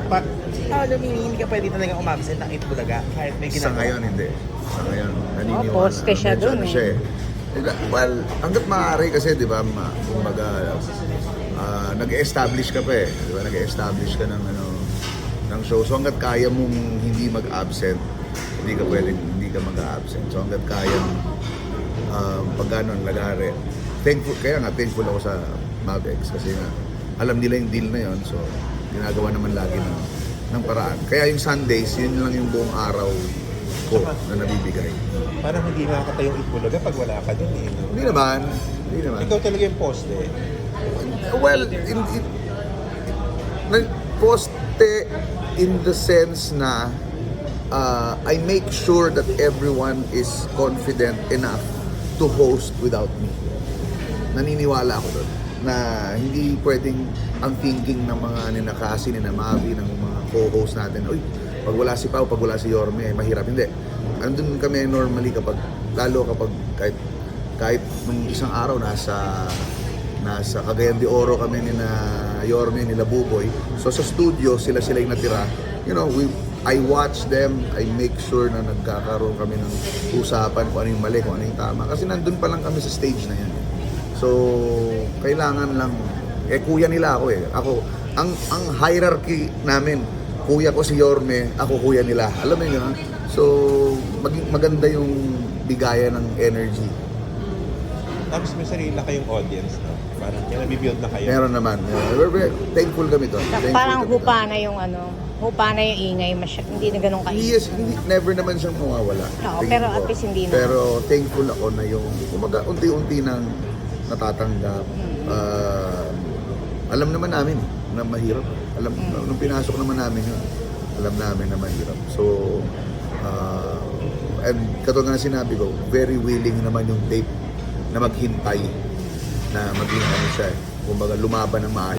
Meaning hindi ka pwede talaga umabsent ng Itbulaga kahit may Sa ginagawa. ngayon, hindi. Sa ngayon, naniniwala. poste siya Medyo dun ano eh. siya Well, hanggat maaari kasi, di ba, kumbaga, nag-establish ka pa eh. Di ba, nag-establish ka ng show. So hanggat kaya mong hindi mag-absent, hindi ka mag-absent. So hanggat kaya pag gano'n, lagari. Thankful ako sa Mavex kasi nga, alam nila yung deal na yon, so ginagawa naman lagi ng paraan. Kaya yung Sundays, yun lang yung buong araw ko na nabibigay. Parang hindi makakatayong Itbulaga pag wala ka dun eh. No? Hindi naman. Ikaw talaga yung poste eh. Well, poste in the sense na I make sure that everyone is confident enough to host without me. Naniniwala ako doon na hindi pwedeng ang thinking ng mga ninakasi, ni Mavi, ng mga co-host natin, uy, pag wala si Pao, pag wala si Yorme, mahirap. Hindi. Andun kami normally lalo kapag kahit nung isang araw nasa Cagayan de Oro kami ni na Yorme, nila Buboy. So sa studio, sila yung natira. You know, I watch them, I make sure na nagkakaroon kami ng usapan kung ano yung mali, kung ano yung tama. Kasi nandun pa lang kami sa stage na yan. So, kailangan lang, kuya nila ako eh. Ang hierarchy namin, kuya ko si Yorme, ako kuya nila. Alam mo yun, ha? So, maganda yung bigayan ng energy. Tapos may sarili na kayong audience, no? Parang yung nabibuild na kayo. Meron naman. We're very thankful kami to. Parang hupa na yung ingay, hindi na ganun kaingay. Yes, never naman siyang mawawala. Oo, Tingin pero ko. at least hindi na. Pero thankful ako na yung, kumaga, unti-unti nang natatanggap. Alam naman namin na mahirap. Nung pinasok naman namin yun, alam namin na mahirap. So, and katulad nga sinabi ko, very willing naman yung tape na maghintay na maging ano siya, kumbaga lumaban ng maayos.